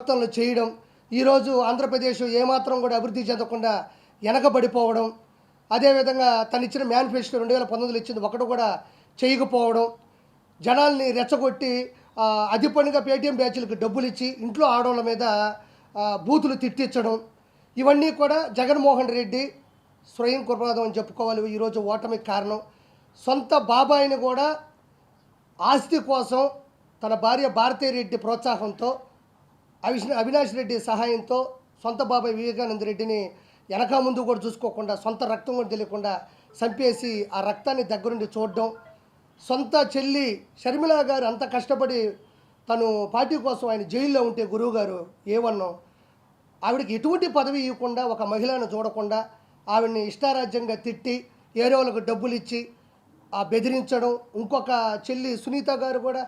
ప్రవర్తనలు చేయడం, ఈరోజు ఆంధ్రప్రదేశ్ ఏమాత్రం కూడా అభివృద్ధి చెందకుండా వెనకబడిపోవడం, అదేవిధంగా తనిచ్చిన మేనిఫెస్టో 2019 ఇచ్చింది ఒకటి కూడా చేయకపోవడం, జనాల్ని రెచ్చగొట్టి అతి పనిగా పేటీఎం బ్యాచ్లకు డబ్బులు ఇచ్చి ఇంట్లో ఆడవాళ్ళ మీద బూతులు తిట్టించడం, ఇవన్నీ కూడా జగన్మోహన్ రెడ్డి స్వయం కృపాదం అని చెప్పుకోవాలి. ఈరోజు ఓటమికి కారణం. సొంత బాబాయిని కూడా ఆస్తి కోసం తన భార్య భారతీరెడ్డి ప్రోత్సాహంతో, అవినాష్ రెడ్డి సహాయంతో సొంత బాబాయ్ వివేకానంద రెడ్డిని వెనక ముందు కూడా చూసుకోకుండా సొంత రక్తం కూడా తెలియకుండా చంపేసి ఆ రక్తాన్ని దగ్గరుండి చూడడం, సొంత చెల్లి షర్మిల గారు అంత కష్టపడి తను పార్టీ కోసం ఆయన జైల్లో ఉంటే గురువు గారు ఏమన్నా ఆవిడకి ఎటువంటి పదవి ఇవ్వకుండా ఒక మహిళను చూడకుండా ఆవిడని ఇష్టారాజ్యంగా తిట్టి ఏరే వాళ్ళకు డబ్బులు ఇచ్చి బెదిరించడం, ఇంకొక చెల్లి సునీత గారు కూడా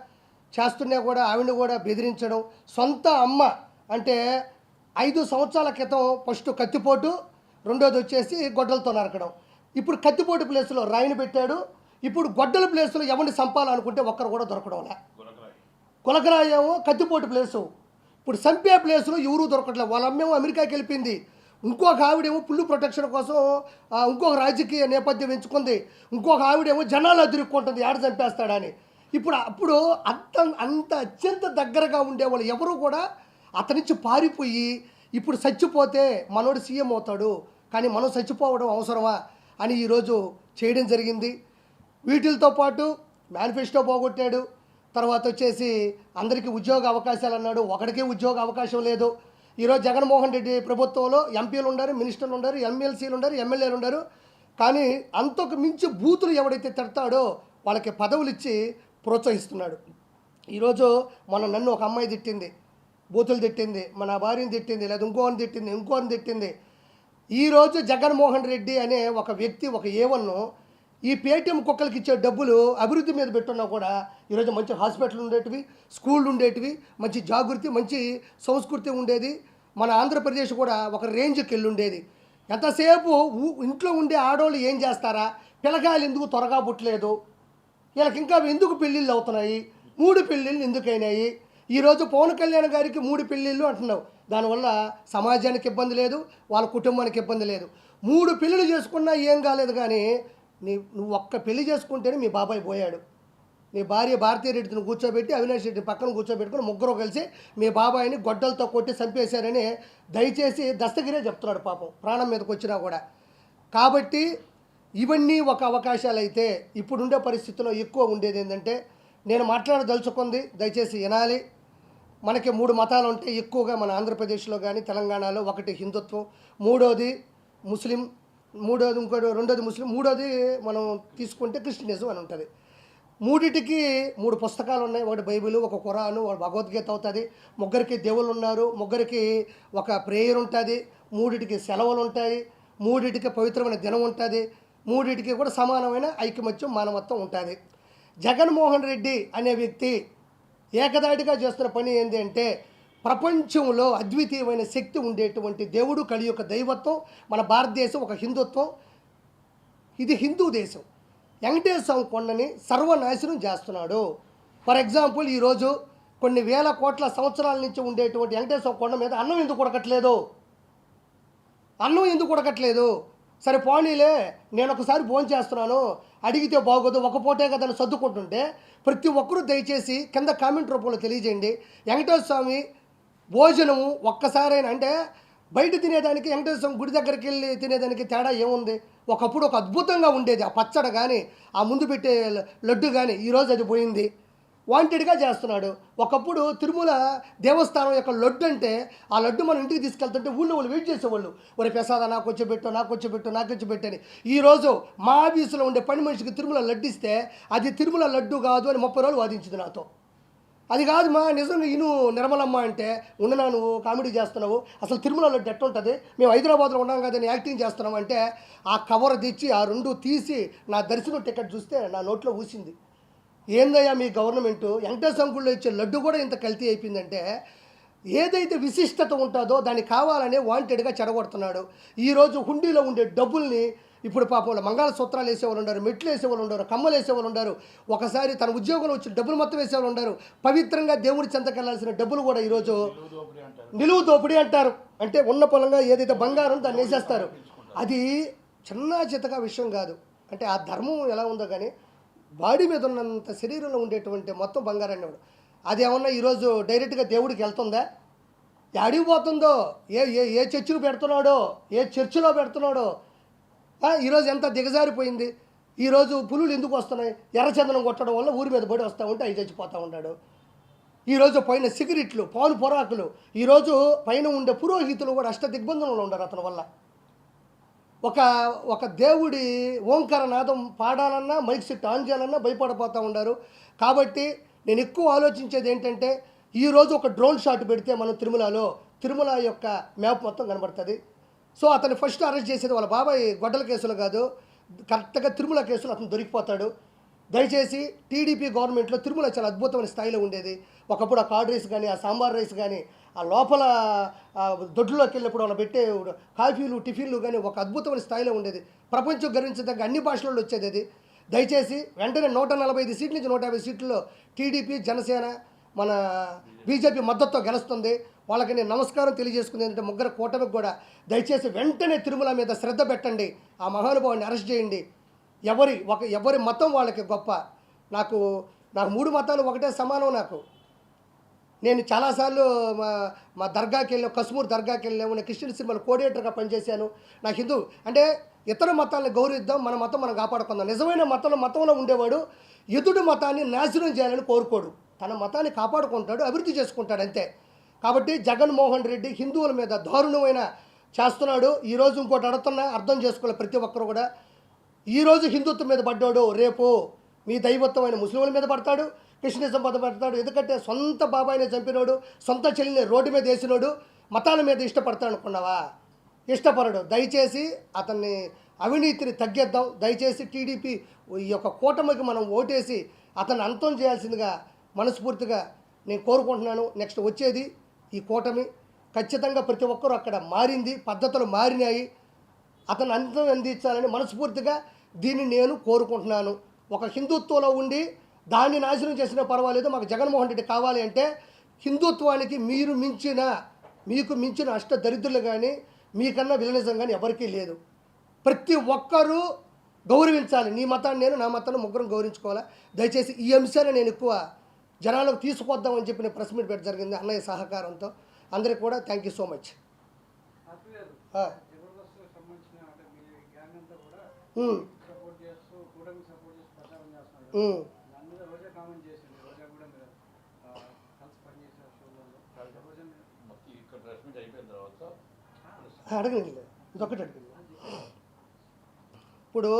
చేస్తున్నా కూడా ఆవిడని కూడా బెదిరించడం, సొంత అమ్మ అంటే 5 సంవత్సరాల క్రితం ఫస్ట్ కత్తిపోటు, రెండోది వచ్చేసి గొడ్డలతో నరకడం, ఇప్పుడు కత్తిపోటు ప్లేస్లో రాయిని పెట్టాడు. ఇప్పుడు గొడ్డల ప్లేస్లో ఎవరిని చంపాలనుకుంటే ఒక్కరు కూడా దొరకడంలే. కులకరాయేమో కత్తిపోటు ప్లేసు, ఇప్పుడు చంపే ప్లేస్లో ఎవరూ దొరకట్లేదు. వాళ్ళ అమ్మేమో అమెరికాకి వెళ్ళిపోయింది, ఇంకొక ఆవిడేమో ఫుల్ ప్రొటెక్షన్ కోసం ఇంకొక రాజకీయ నేపథ్యం ఎంచుకుంది, ఇంకొక ఆవిడేమో జనాలు అదిరుక్కుంటుంది ఏడ చంపేస్తాడని. అప్పుడు అంత అత్యంత దగ్గరగా ఉండేవాళ్ళు ఎవరు కూడా అతనించి పారిపోయి ఇప్పుడు చచ్చిపోతే మనోడు సీఎం అవుతాడు, కానీ మనం చచ్చిపోవడం అవసరమా అని ఈరోజు చేయడం జరిగింది. వీటితో పాటు మేనిఫెస్టో పోగొట్టాడు. తర్వాత వచ్చేసి అందరికీ ఉద్యోగ అవకాశాలు అన్నాడు, ఒకడికే ఉద్యోగ అవకాశం లేదు. ఈరోజు జగన్మోహన్ రెడ్డి ప్రభుత్వంలో ఎంపీలు ఉన్నారు, మినిస్టర్లు ఉన్నారు, ఎమ్మెల్సీలు ఉన్నారు, ఎమ్మెల్యేలు ఉన్నారు, కానీ అంతకు మించి బూతులు ఎవడైతే తిడతాడో వాళ్ళకి పదవులు ఇచ్చి ప్రోత్సహిస్తున్నాడు. ఈరోజు నన్ను ఒక అమ్మాయి తిట్టింది, బూతులు తిట్టింది, మన భార్యని తిట్టింది, లేదా ఇంకోని తిట్టింది. ఈరోజు జగన్మోహన్ రెడ్డి అనే ఒక వ్యక్తి, ఒక ఏవన్ను ఈ పేటీఎం కుక్కలకి ఇచ్చే డబ్బులు అభివృద్ధి మీద పెట్టున్నా కూడా ఈరోజు మంచి హాస్పిటల్ ఉండేటివి, స్కూళ్ళు ఉండేటివి, మంచి జాగృతి, మంచి సంస్కృతి ఉండేది. మన ఆంధ్రప్రదేశ్ కూడా ఒక రేంజ్కి వెళ్ళి ఉండేది. ఎంతసేపు ఇంట్లో ఉండే ఆడవాళ్ళు ఏం చేస్తారా, పిల్లకాయలు ఎందుకు త్వరగా పుట్టలేదు, వీళ్ళకి ఇంకా ఎందుకు పెళ్ళిళ్ళు అవుతున్నాయి, 3 పెళ్ళిళ్ళు ఎందుకైనాయి. ఈరోజు పవన్ కళ్యాణ్ గారికి 3 పెళ్ళిళ్ళు అంటున్నావు, దానివల్ల సమాజానికి ఇబ్బంది లేదు, వాళ్ళ కుటుంబానికి ఇబ్బంది లేదు. 3 పెళ్ళిళ్ళు చేసుకున్నా ఏం కాలేదు, కానీ నువ్వు ఒక్క పెళ్లి చేసుకుంటేనే మీ బాబాయ్ పోయాడు. నీ భార్య భారతీరెడ్డిని కూర్చోబెట్టి అవినాష్ రెడ్డి పక్కన కూర్చోబెట్టుకుని ముగ్గురు కలిసి మీ బాబాయిని గొడ్డలతో కొట్టి చంపేశారని దయచేసి దస్తగిరే చెప్తున్నాడు పాపం, ప్రాణం మీదకి వచ్చినా కూడా. కాబట్టి ఇవన్నీ ఒక అవకాశాలు అయితే ఇప్పుడుండే పరిస్థితుల్లో ఎక్కువ ఉండేది ఏంటంటే, నేను మాట్లాడదలుచుకుంది దయచేసి వినాలి. మనకి 3 మతాలు ఉంటాయి ఎక్కువగా మన ఆంధ్రప్రదేశ్లో కానీ తెలంగాణలో. ఒకటి హిందుత్వం, మూడోది ముస్లిం, రెండోది ముస్లిం, మూడోది మనం తీసుకుంటే క్రిస్టియనిజం అని ఉంటుంది. మూడిటికి 3 పుస్తకాలు ఉన్నాయి, ఒకటి బైబిల్, ఒక ఖురాను, ఒక భగవద్గీత అవుతుంది. ముగ్గురికి దేవుళ్ళు ఉన్నారు, ముగ్గురికి ఒక ప్రేయర్ ఉంటుంది, మూడిటికి సెలవులు ఉంటాయి, మూడిటికి పవిత్రమైన దినం ఉంటుంది, మూడిటికి కూడా సమానమైన ఐకమత్యం మానవత్వం ఉంటుంది. జగన్మోహన్ రెడ్డి అనే వ్యక్తి ఏకదాటిగా చేస్తున్న పని ఏంటి అంటే, ప్రపంచంలో అద్వితీయమైన శక్తి ఉండేటువంటి దేవుడు, కలియుగ దైవత్వం, మన భారతదేశం ఒక హిందుత్వం, ఇది హిందూ దేశం. వెంకటేశ్వర కొండని సర్వనాశనం చేస్తున్నాడు. ఫర్ ఎగ్జాంపుల్, ఈరోజు కొన్ని వేల కోట్ల సంవత్సరాల నుంచి ఉండేటువంటి వెంకటేశ్వర కొండ మీద అన్నం ఎందుకు ఉడకట్లేదు? సరే పోనీలే, నేను ఒకసారి ఫోన్ చేస్తున్నాను, అడిగితే బాగోదు, ఒక పూటే కదా అని సర్దుకుంటుంటే ప్రతి ఒక్కరూ దయచేసి కింద కామెంట్ రూపంలో తెలియజేయండి. వెంకటేశ్వర స్వామి భోజనము ఒక్కసారైనా, అంటే బయట తినేదానికి వెంకటేశ్వర స్వామి గుడి దగ్గరికి వెళ్ళి తినేదానికి తేడా ఏముంది? ఒకప్పుడు ఒక అద్భుతంగా ఉండేది ఆ పచ్చడి కానీ, ఆ ముందు పెట్టే లడ్డు కానీ. ఈరోజు అది పోయింది, వాంటెడ్గా చేస్తున్నాడు. ఒకప్పుడు తిరుమల దేవస్థానం యొక్క లడ్డు అంటే, ఆ లడ్డు మనం ఇంటికి తీసుకెళ్తుంటే ఊళ్ళో వాళ్ళు వెయిట్ చేసేవాళ్ళు, ఒరే ప్రసాద నాకు వచ్చి పెట్టని. ఈరోజు మా ఆఫీసులో ఉండే పని మనిషికి తిరుమల లడ్డు ఇస్తే అది తిరుమల లడ్డు కాదు అని 30 రోజులు వాదించింది నాతో. అది కాదు మా నిజంగా నిర్మలమ్మ అంటే, ఉండనా నువ్వు కామెడీ చేస్తున్నావు, అసలు తిరుమల లడ్డు ఎట్టుంటుంది, మేము హైదరాబాద్లో ఉన్నాం కదని యాక్టింగ్ చేస్తున్నాం అంటే, ఆ కవర్ తెచ్చి ఆ 2 తీసి నా దర్శనం టికెట్ చూస్తే నా నోట్లో ఊసింది. ఏందయ్యా మీ గవర్నమెంటు, వెంకటేశ్వర గుళ్ళో ఇచ్చే లడ్డు కూడా ఇంత కల్తీ అయిపోయిందంటే, ఏదైతే విశిష్టత ఉంటుందో దాన్ని కావాలనే వాంటెడ్గా చెడగొడుతున్నాడు. ఈరోజు హుండీలో ఉండే డబ్బుల్ని ఇప్పుడు పాపం వాళ్ళు మంగళసూత్రాలు వేసేవాళ్ళు ఉన్నారు, మెట్లు వేసేవాళ్ళు ఉన్నారు, కమ్మలు వేసేవాళ్ళు ఉన్నారు. ఒకసారి తన ఉద్యోగంలో వచ్చి డబ్బులు మొత్తం వేసేవాళ్ళు ఉన్నారు. పవిత్రంగా దేవుడి చెంతకెళ్లాల్సిన డబ్బులు కూడా ఈరోజు నిలువు దోపిడీ అంటారు. అంటే ఉన్న పొలంగా ఏదైతే బంగారం దాన్ని వేసేస్తారు. అది చిన్న చితక విషయం కాదు. అంటే ఆ ధర్మం ఎలా ఉందో కానీ బాడీ మీద ఉన్నంత శరీరంలో ఉండేటువంటి మొత్తం బంగారాన్ని వాడు అది ఏమన్నా ఈరోజు డైరెక్ట్గా దేవుడికి వెళ్తుందా? యాడికి పోతుందో, ఏ ఏ ఏ చర్చిలో పెడుతున్నాడో, ఏ చర్చిలో పెడుతున్నాడో ఈరోజు ఎంత దిగజారిపోయింది. ఈరోజు పులులు ఎందుకు వస్తున్నాయి? ఎర్రచందనం కొట్టడం వల్ల ఊరి మీద పడి వస్తూ ఉంటే అవి చచ్చిపోతూ ఉన్నాడు. ఈరోజు పైన సిగరెట్లు, పాలు పొరాకులు, ఈరోజు పైన ఉండే పురోహితులు కూడా అష్ట దిగ్బంధనంలో ఉండరు అతని వల్ల. ఒక ఒక దేవుడి ఓంకార నాదం పాడాలన్నా మైక్ సెట్ ఆన్ చేయాలన్నా భయపడిపోతూ ఉన్నారు. కాబట్టి నేను ఎక్కువ ఆలోచించేది ఏంటంటే ఈరోజు ఒక డ్రోన్ షాట్ పెడితే మనం తిరుమల యొక్క మ్యాప్ మొత్తం కనబడుతుంది. సో అతను ఫస్ట్ అరెస్ట్ చేసేది వాళ్ళ బాబాయ్ గొడ్డల కేసులు కాదు, కరెక్ట్గా తిరుమల కేసులు అతను దొరికిపోతాడు. దయచేసి టీడీపీ గవర్నమెంట్లో తిరుమల చాలా అద్భుతమైన స్థాయిలో ఉండేది. ఒకప్పుడు ఆ కార్డ్ రైస్ కానీ, ఆ సాంబార్ రైస్ కానీ, ఆ లోపల దొడ్లోకి వెళ్ళినప్పుడు వాళ్ళు పెట్టే కాఫీలు, టిఫిన్లు కానీ ఒక అద్భుతమైన స్థాయిలో ఉండేది. ప్రపంచం గర్వించదగ్గ అన్ని భాషలలో వచ్చేది అది. దయచేసి వెంటనే 145 సీట్ల నుంచి 150 సీట్లలో టీడీపీ, జనసేన, మన బీజేపీ మద్దతుతో గెలుస్తుంది. వాళ్ళకి నేను నమస్కారం తెలియజేసుకుంది ఏంటంటే ముగ్గురు కూటమికి కూడా దయచేసి వెంటనే తిరుమల మీద శ్రద్ధ పెట్టండి. ఆ మహానుభావుని అరెస్ట్ చేయండి. ఎవరి మతం వాళ్ళకి గొప్ప. నాకు 3 మతాలు ఒకటే సమానం. నేను చాలాసార్లు మా దర్గాకి వెళ్ళాను, కశ్మూర్ దర్గాకి వెళ్ళాము. నేను క్రిస్టియన్ సినిమాలో కోఆర్డినేటర్గా పనిచేశాను. నాకు హిందూ అంటే ఇతర మతాలను గౌరవిద్దాం, మన మతం మనం కాపాడుకుందాం. నిజమైన మతంలో ఉండేవాడు ఎదుటి మతాన్ని నాశనం చేయాలని కోరుకోడు. తన మతాన్ని కాపాడుకుంటాడు, అభివృద్ధి చేసుకుంటాడు అంతే. కాబట్టి జగన్మోహన్ రెడ్డి హిందువుల మీద దారుణమైన చేస్తున్నాడు. ఈరోజు ఇంకోటి అడుగుతున్నా, అర్థం చేసుకోవాలి ప్రతి ఒక్కరు కూడా. ఈరోజు హిందుత్వం మీద పడ్డాడు, రేపు మీ దైవత్వమైన ముస్లింల మీద పడతాడు, క్రిస్టియనిజం మీద పడతాడు. ఎందుకంటే సొంత బాబాయిని చంపినోడు, సొంత చెల్లిని రోడ్డు మీద వేసినోడు మతాల మీద ఇష్టపడతాడు అనుకున్నావా? ఇష్టపడడు. దయచేసి అతన్ని అవినీతిని తగ్గిద్దాం. దయచేసి టీడీపీ ఈ యొక్క కూటమికి మనం ఓటేసి అతన్ని అంతం చేయాల్సిందిగా మనస్ఫూర్తిగా నేను కోరుకుంటున్నాను. నెక్స్ట్ వచ్చేది ఈ కూటమి ఖచ్చితంగా ప్రతి ఒక్కరూ అక్కడ మారింది, పద్ధతులు మారినాయి. అతను అంతం అందించాలని మనస్ఫూర్తిగా దీన్ని నేను కోరుకుంటున్నాను. ఒక హిందుత్వంలో ఉండి దాన్ని నాశనం చేసినా పర్వాలేదు, మాకు జగన్మోహన్ రెడ్డి కావాలి అంటే హిందుత్వానికి మీకు మించిన అష్ట దరిద్రులు కానీ మీకన్నా విలనిజం కానీ ఎవరికీ లేదు. ప్రతి ఒక్కరూ గౌరవించాలి. నీ మతాన్ని నేను, నా మతాన్ని ముగ్గురం గౌరవించుకోవాలి. దయచేసి ఈ అంశాన్ని నేను ఎక్కువ జనాలకు తీసుకొద్దామని చెప్పి నేను ప్రెస్ మీట్ పెట్టడం జరిగింది అన్నయ్య సహకారంతో. అందరికీ కూడా థ్యాంక్ యూ సో మచ్. అడగండి, ఇదొక్కటి అడగండి. ఇప్పుడు